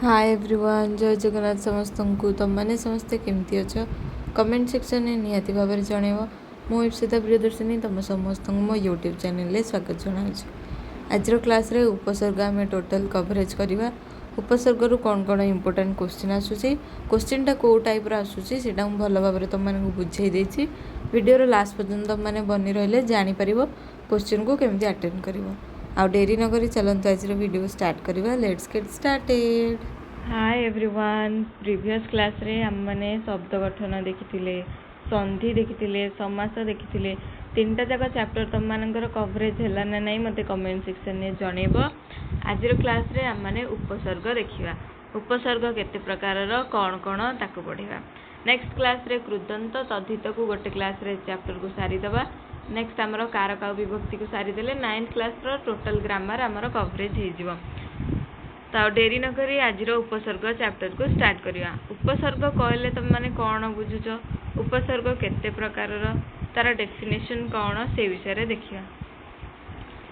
Hi everyone, जय जगन्नाथ समस्त को तुमने समस्ते केमती अच्छ कमेंट सेक्शन में निहाती भाव में जनइब। मु इप्सिता प्रियदर्शिनी तुम समस्त मो यूट्यूब चैनल स्वागत जनाऊँ। आज क्लास रे उपसर्ग आम टोटल कवरेज करवा। उपसर्ग रु कौन कौन इंपोर्टेंट क्वेश्चन आसूसी, क्वेश्चन टा कौ टाइप आसूसी सेटा मु भल भाव में तुमको बुझे देछि। वीडियो लास्ट पर्यंत तुमने बनी रहिले जानि परिबो क्वेश्चन को केमती अटेंड करिवो। आउ डेरी न करी चलंतु आज वीडियो स्टार्ट करवा। Let's get started. Hi everyone, previous class रे हम माने शब्द गठन देखिथिले, संधि देखिथिले, समास देखिथिले। तीनटा जाक चैप्टर तुम मानकर कवरेज हैला ना नहीं मते कमेंट सेक्शन में जणेबो। आज क्लास रे हम माने उपसर्ग देखिबा। उपसर्ग केते प्रकार रो कोन कोन ताको पढिबा। नेक्स्ट क्लास रे कृदंत तद्धित को गोटे क्लास रे चैप्टर को सारी दबा। नेक्स्ट हमरो कारक और विभक्ति को सारी देले 9th क्लास रो टोटल ग्रामर हमरो कवरेज हे जिवो। तो डेरी न करी आज उपसर्ग चैप्टर को स्टार्ट करिया। उपसर्ग कहले तुम माने कौन बुझुच, उपसर्ग केते प्रकार तार डेफिनेशन कौन से विषय रे देखिया।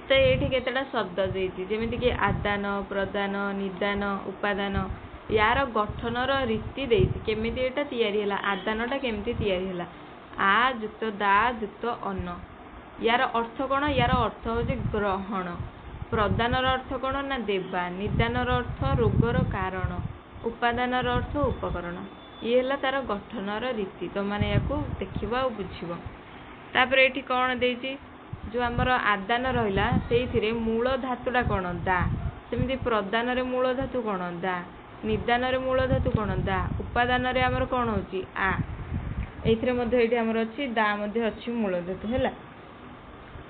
तो ये केतेटा शब्द देछि जेमिति कि आदान, प्रदान, निदान, उपादान। यार गठनर रीति देछि केमिति एटा तयारी हला। आदानटा केमिति तयारी हला, आ जुक्त दा जुक्त अन्न। यार अर्थ कौन, यार अर्थ होछि ग्रहण। प्रदानर अर्थ कौन ना देवा। निदानर अर्थ रोगर कारण। उपादानर अर्थ उपकरण। ये हला तार गठनर रीति। तो माने याकू देखिबा और बुझिबो। तापर एठी कौन देछि, जो हमर आदान रहिला सेइथिरे मूल धातुडा कौन दा। सेमिति प्रदान रे मूल धातु कौन दा। निदान रे मूल धातु कौन दा। उपादान रे हमर कौन होछि आ। एथिरे मध्ये एठी हमर अछि दा मध्ये अछि मूल धातु हैला।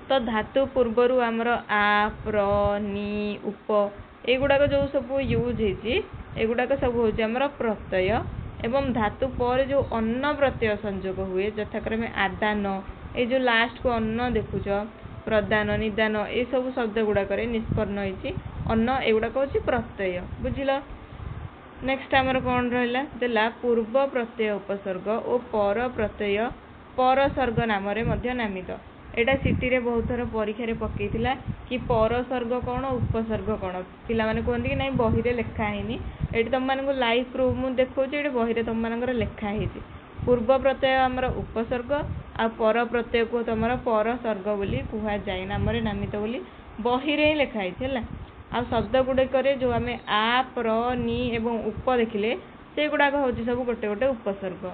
तो धातु पूर्वरु आमर आ, प्र, नि, उप एगुड़ाक जो सब यूज होती एगुड़ाक सब हूँ आमर प्रत्यय। एवं धातु पर जो अन्न प्रत्यय संयोग हुए यथाक्रमे आदान, ये जो लास्ट को अन्न देखुच, प्रदान, निदान ये सब शब्द गुड़ाक निष्पन्न होती अन्न एगुड़ाक होची प्रत्यय। बुझिल। नेक्स्ट आमर कौन रहा देला पूर्व प्रत्यय उपसर्ग और पर प्रत्यय परसर्ग नाम नामित। एटा सिटी रे बहुत थर परीक्षा रे पकेइथिला कि परसर्ग कौन उपसर्ग कौन। पिला माने कहंदी कि नहीं बही रे लिखा हैनी। एटी तुम मानको लाइव प्रूफ मु देखौची। एटी बही रे तुम मानकर लिखा हैछि। पूर्व प्रत्यय हमर उपसर्ग आ पर प्रत्यय को तुमर परसर्ग बोली कुहा जाय नाम रे नामित बोली बही रे लिखा हैछि हला। आ शब्द गुडे करे जो हमें आ, प्र, नि एवं उप देखिले से गुडाक होछि सब गोटे गोटे उपसर्ग।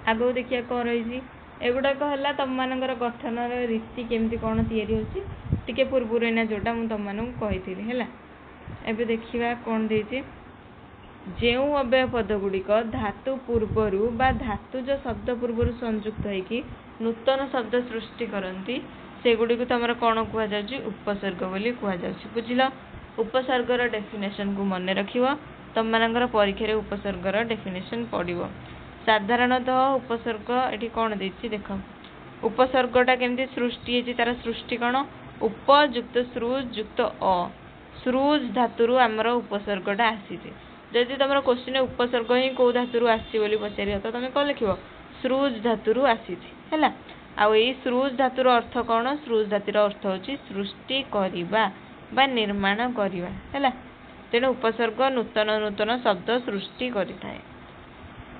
आगो देखिया कौन रही एगुड़ाक है तुम मानकर गठनर रीति केमती कौन तैयारी होची टिके पूर्व एना जोटा मुझे तुम मानक कही है। एबे देखिबा कौन देछि, जेउ अव्यय पद गुड़िक धातु पूर्वरु बा धातु जो शब्द पूर्वरु संयुक्त होइकी नूतन शब्द सृष्टि करती से गुड़िक तुम कौन कह जाउछि उपसर्ग बोली कह जाउछि। बुझिल। उपसर्गर डेफिनेशन को मन रखिबो। तुम मानकर परीक्षा रे उपसर्गर डेफिनेशन पड़िबो। साधारणतः उपसर्ग एठी कौन देछि देख। उपसर्गटा केमती सृष्टि है तार सृष्टि कौन उप युक्त सृज युक्त अ। सृज धातुरु आमर उपसर्गटा आसीछि। जदि तुम क्वेश्चन उपसर्ग ही कौ धातुरु आसी बोली पचारियो तो तुम कौन लिखिबो सृज धातुरु आसीछि हैला। आ एई सृज धातुर अर्थ कौन, सृज धातुर अर्थ होछि सृष्टि करिबा बा निर्माण करिबा हैला। तेणु उपसर्ग नूतन नूतन शब्द सृष्टि करिथाए।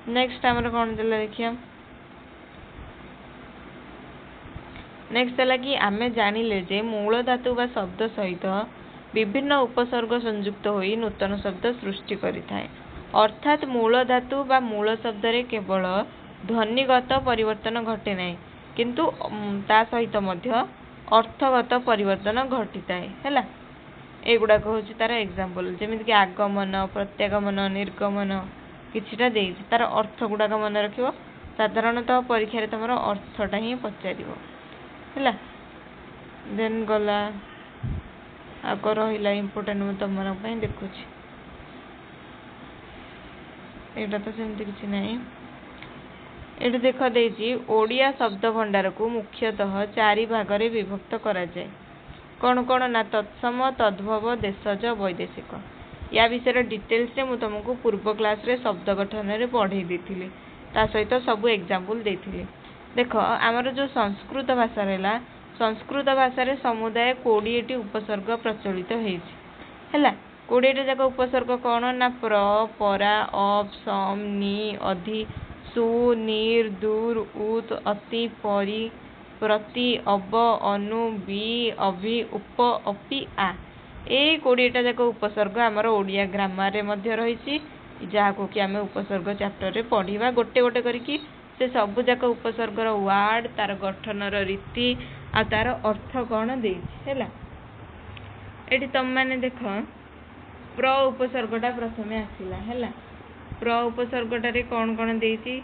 नेक्स्ट आमर कौन देला देखिया। नेक्स्ट है कि आमे जानिले जे मूल धातु बा शब्द सहित विभिन्न उपसर्ग संयुक्त होई नूतन शब्द सृष्टि करिथाए। अर्थात मूल धातु बा मूल शब्द रे केवल ध्वनिगत परिवर्तन घटे नाही किंतु ता सहित मध्य अर्थगत परिवर्तन घटिताए हैला। एगुड़ाक होछि तार एग्जांपल जेमिति कि आगमन, प्रत्यागमन, निर्गमन किछिटा दे तार अर्थ गुड़ाक मन रखिबो। साधारणतः परीक्षा रे तुमर अर्थटा ही पचारिबो हैला। देन गला आको रहिला इंपोर्टेंट मु तुम मन पई देखुछि। एटा तो सेमति किछि नाही। एटा देख देछि ओडिया शब्द भंडार को मुख्यतः 4 भाग रे विभक्त करा जाय। कौन कौन ना तत्सम, तद्भव, देशज, वैदेशिक। या विषय डिटेल्स रे मु तुमको पूर्व क्लास रे शब्द गठन रे पढ़ाई देथिली ता सहित सब एग्जांपल देथिली। देख आमर जो संस्कृत भाषा रहला संस्कृत भाषा रे समुदाय 20 उपसर्ग प्रचलित हेछि हैला। कोड़े जाक उपसर्ग कौन ना प्र परा अप सम नि अधि सु निर दूर उत अति परि प्रति अब अनु बि अभि उप अपि आ ए 20टा जाक उपसर्ग आमर ओडिया ग्रामर रे मध्य रही जहाँ कि आम उपसर्ग चैप्टर रे पढ़ा गोटे गोटे करके से सब जाक उपसर्गर वार्ड तार गठनर रीति आ तार अर्थ कौन देला। ये तुम मैंने देख प्र उपसर्गटा प्रथम आसला है प्र उपसर्गटारे कौन कौन देती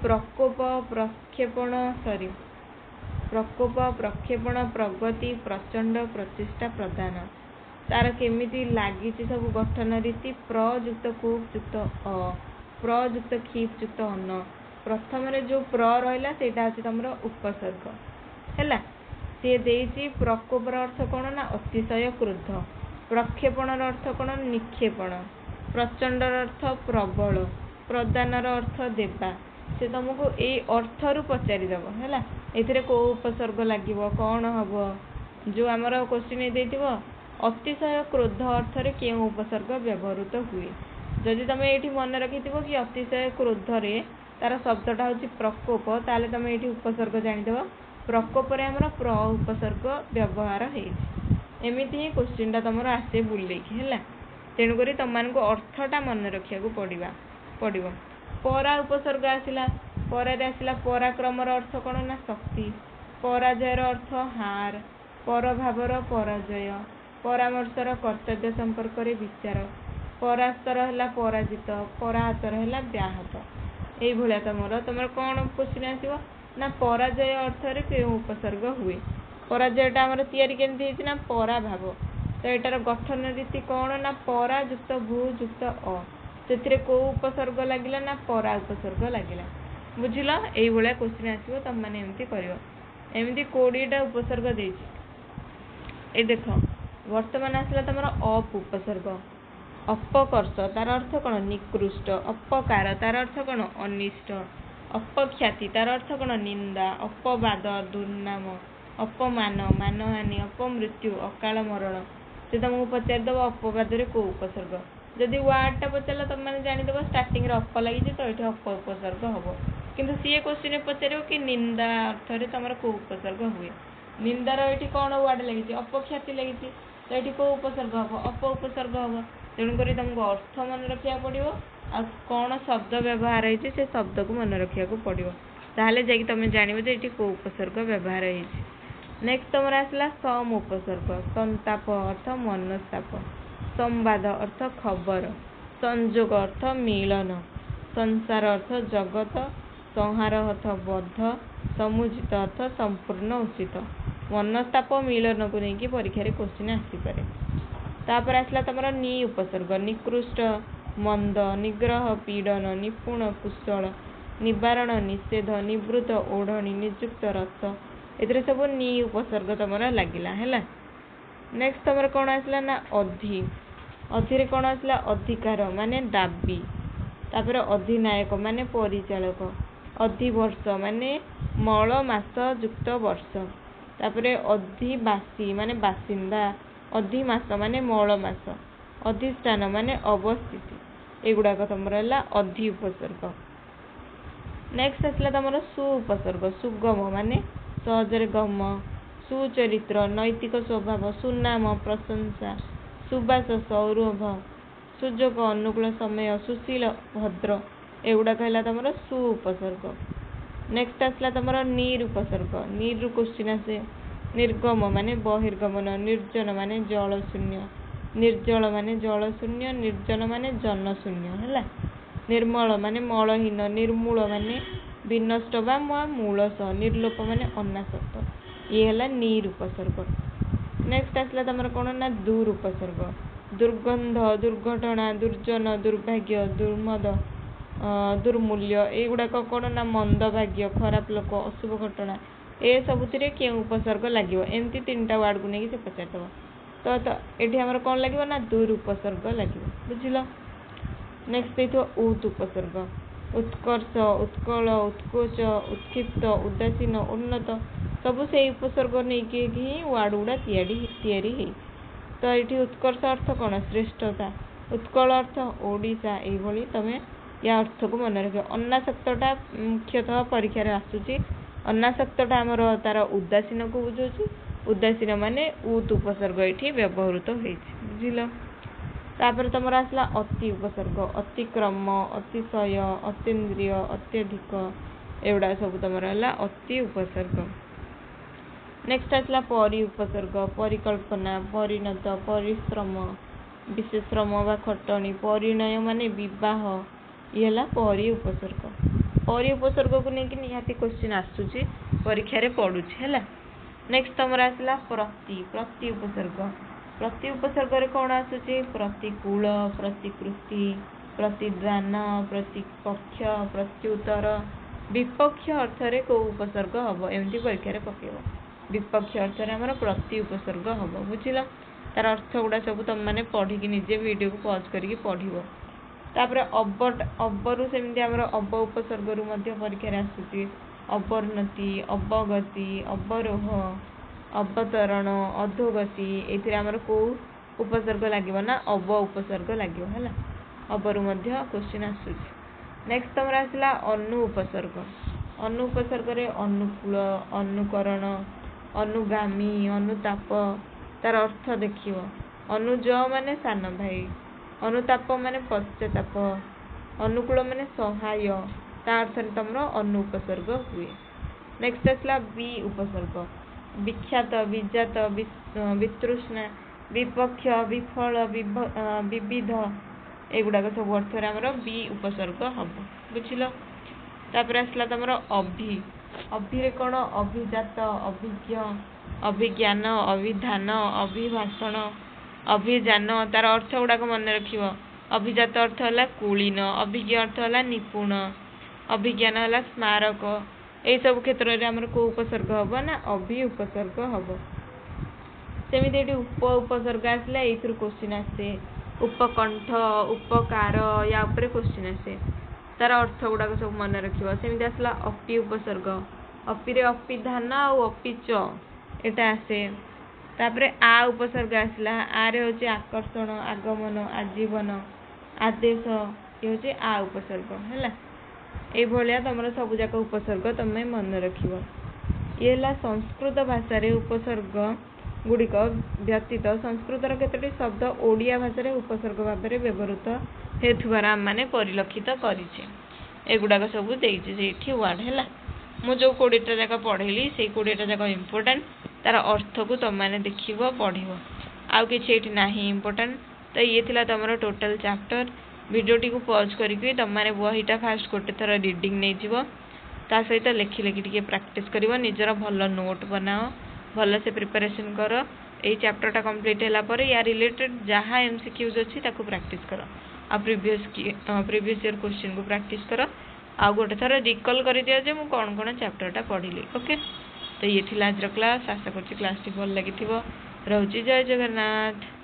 प्रकोप प्रक्षेपण सॉरी प्रकोप प्रक्षेपण प्रगति प्रचंड प्रचेषा प्रदान तार केमिति लगी सब गठन रीति प्रयुक्त कुक्त अ प्रयुक्त क्षीपयुक्त अन प्रथम जो प्र रहा से तुम उपसर्ग है सी देती प्रकोपर अर्थ कौन ना अतिशय क्रोध प्रक्षेपणर अर्थ कौन निक्षेपण प्रचंडर अर्थ प्रबल प्रदानर अर्थ देवा से तुमको ये अर्थरु पचारिदेव है ये कौ उपसर्ग लगे कौन हम जो आमर क्वेश्चन देथिबो अतिशय क्रोध अर्थ रे क्यों उपसर्ग व्यवहृत हुए जदि तुम ये मन रखि कि अतिशय क्रोध रे तार शब्दटा हूँ प्रकोप ताले तुम ये उपसर्ग जानीदेव प्रकोप आमर प्र उपसर्ग व्यवहार होमती ही क्वेश्चनटा तुम आसे बुलेकी है तेणुक तुम अर्थटा मन रखा पड़ो परा उपसर्ग आसला पर आसला पराक्रमर अर्थ कौन ना शक्ति पराजयर अर्थ हार परभावर पराजय परामर्शर कर्तव्य संपर्क रे विचार परास्तर है पराजित पराहतर है व्याहत ये तुम कौन क्वेश्चन आसो ना पराजय अर्थ रे क्यों उपसर्ग हुए पराजयटा आमर तैयारी केमती ना परा भाव तो यार गठन रीति कौन ना परा युक्त भू युक्त अ से कौ उपसर्ग लगिला ना परा उपसर्ग लगिला बुझिल ये क्वेश्चन आसो तुम मैंने एमती कर एमती 20टा उपसर्ग देख देख वर्तमान आसला तुम अप उपसर्ग अपकर्ष तार अर्थ कौन निकृष्ट अपकार तार अर्थ कौन अनिष्ट अपख्याति तार अर्थ कौन निंदा अपवाद दुर्नाम अपमान मानहानि अपमृत्यु अकाल मरण से तुमको पचारिदेव अपवाद कौ उपसर्ग जदि वार्डटा पचार तुम मैंने जानीदेव स्टार्टिंग अप लगी तो ये अप उपसर्ग हम किंतु सी क्वेश्चन पचार कि निंदा अर्थ में तुम कौ उपसर्ग हुए निंदार ये कौन वार्ड लगी अपख्याति लगी तो ये कौ उपसर्ग हम अप उपसर्ग हम तेणुक तुमको अर्थ मन रखा पड़ो आ कौन शब्द व्यवहार होती से शब्द को मन रखा पड़ो ताहले जाकि तुम जान ये कौ उपसर्ग व्यवहार हो। नेक्स्ट तुम आसला सम उपसर्ग संताप अर्थ मनस्ताप संवाद अर्थ खबर संयोग अर्थ मिलन संसार अर्थ जगत संहार अर्थ बद्ध समुचित अर्थ संपूर्ण उचित मनस्ताप मिलन को लेकिन परीक्षा क्वेश्चन आसीपे तापर आसला तुम नि उपसर्ग निकृष्ट मंद निग्रह पीड़न निपुण कुशल निवारण निषेध निवृत्त ओढ़णी निजुक्त रथ ए सब नि उपसर्ग तुम लगिला है। नेक्स्ट तुम कौन आसला ना अधि अधि कौन आसला अधिकार माने दाबी तापर अधिनायक माने परिचालक अधिवर्ष माने मल मास युक्त वर्ष तापर अधिवासी माने बासिंदा अधिमास माने मल मास अधिष्ठान माने अवस्थिति एगुड़ाक तुम अधि उपसर्ग। नेक्स्ट आसला तुम सु उपसर्ग सुगम माने सहजरे गम सुचरित्र नैतिक स्वभाव सुनाम प्रशंसा सुबास सौरभ सुजोग अनुकूल समय सुशील भद्र एगुड़ाक है तुम सु उपसर्ग। नेक्स्ट आसला तुम नीर उपसर्ग नीर क्वेश्चन आसे निर्गम माने बहिर्गमन निर्जन माने जल शून्य निर्जल माने जल शून्य निर्जन माने जन शून्य है निर्मल माने मलहीन निर्मूल माने विनष्ट बा मूलस निर्लोप माने अनासक्त ये है नीर उपसर्ग। नेक्स्ट आसला तुम कौन ना दूर उपसर्ग दुर्गंध दुर्घटना दुर्जन दुर्भाग्य दुर्मद दुर्मूल्य एगुड़ाक कौन ना मंद भाग्य खराब लोक अशुभ घटना ए सबुति क्यों उपसर्ग लगे एमती 3टा वार्ड को लेकिन से पचारदेव तो ये आमर कौन लगे ना दूर उपसर्ग लगे बुझिल। नेक्स्ट देखो उत उपसर्ग उत्कर्ष उत्कल उत्कोच उत्क्षिप्त उदासीन उन्नत सब से उपसर्ग नहीं कि वार्ड गुड़ा तैयारी तो ये उत्कर्ष अर्थ कौन श्रेष्ठता उत्कल अर्थ ओडिशा ये तुम या अर्थ को मन रख अनासक्तटा मुख्यतः परीक्षा आसूची अनासक्तटा आमर तार उदासीन को बुझाऊँ उदासीन माने उत उपसर्ग ये व्यवहृत बुझल तापर तुम आसला अति उपसर्ग अतिक्रम अतिशय अतीन्द्रिय अत्यधिक एगुड़ा सब तुम अति उपसर्ग नेक्स्ट आसला परि उपसर्ग परिकल्पना परिणत परिश्रम विशेष श्रम व खटणी परिणय माने विवाह ये है परि उपसर्ग परि उपसर्ग को लेकिन निहाती क्वेश्चन आसूची परीक्षा रे पड़ुछि हैला नेक्स्ट तुम आसला प्रति उपसर्ग रे कौन आसूची प्रतिकूल प्रतिकृति प्रतिदान प्रतिपक्ष प्रत्युत्तर विपक्ष अर्थ रे को उपसर्ग हम एमती परीक्षा रे पकेइबो विपक्ष अर्थ रे हमर प्रति उपसर्ग हम बुझिला तार अर्थ गुड़ा सब तुम मैंने पढ़ी निजे वीडियो को पॉज करके पढ़ो तापर अबरु सेमती आमर अब उपसर्ग रु परीक्षा आसूची अवर्णति अवगति अवरोह अवतरण अधोगति ये कौ उपसर्ग लगे ना अब उपसर्ग लगे है अबरु क्वेश्चन आसूची नेक्स्ट तुम आसला अनु उपसर्ग रे अनुकूल अनुकरण अनुगामी अनुताप तार अर्थ देखियो अनुज माने सान भाई अनुताप माने पश्चाताप अनुकूल माने सहाय ता अर्थ तुम अनु उपसर्ग हुए नेक्स्ट आसला बी उपसर्ग विख्यात विजात वितृष्णा विपक्ष विफल विविध एगुड़ाक सब अर्थ आमर बी उपसर्ग हम बुझल तापर आसला तुम अभि कौन अभिजात अभिज्ञ अभिज्ञान अभिधान अभिभाषण अभिजान तार अर्थ गुड़ाक मन रख अभिजात अर्थ है कुलीन अभिज्ञ अर्थ है निपुण अभिज्ञान है स्मारक यही सब क्षेत्र में आमर को उपसर्ग हम ना अभि उपसर्ग हम सेमती ये उप उपसर्ग आसला ये क्वेश्चन आसे उपकंठ उपकार या उपरे क्वेश्चन आसे तार अर्थ गुड़ाक सब मन रख सेमती आसला अपि उपसर्ग अपि रे अपिधान और अपिच एटा आसे तापरे आ उपसर्ग आसला आरे होचे आकर्षण आगमन आजीवन आदेश ये होचे आ उपसर्ग है ये भाया तुम सब जाक उपसर्ग तुम मन रख ये संस्कृत भाषा रे उपसर्ग गुड़िक व्यतीत संस्कृतर केतोटी शब्द ओडिया भाषा उपसर्ग भाव में व्यवहृत होथुवार आम मैंने परिलक्षित करिछे एगुड़ाक सब देठी वार्ड है मु जो 20टा जाक पढ़ेली से 20टा जाक इम्पोर्टाट तार अर्थ को तुम मैंने देख पढ़ आउ कि ना इम्पोर्टाट तो ये थिला तुम टोटल चैप्टर वीडियोटी को पॉज करके तुम मैंने बहीटा फास्ट गोटे थर रीडिंग नहीं जीव ता सहित लेखि लेखि टिके प्रैक्टिस करिवो निजर भल नोट बनाओ भल से प्रिपरेशन कर यही चैप्टरटा कंप्लीट है या रिलेटेड जहाँ एमसीक्यूज अच्छी ताको प्रैक्टिस कर आ प्रीवियस ईयर क्वेश्चन को प्रैक्टिस कर आ गोटे थर रिकल कर दिया जे मु कौन कौन चैप्टरटा पढ़ी ओके तो ये थी आज क्लास आशा कर क्लास टी भल लगी रोची जय जगन्नाथ।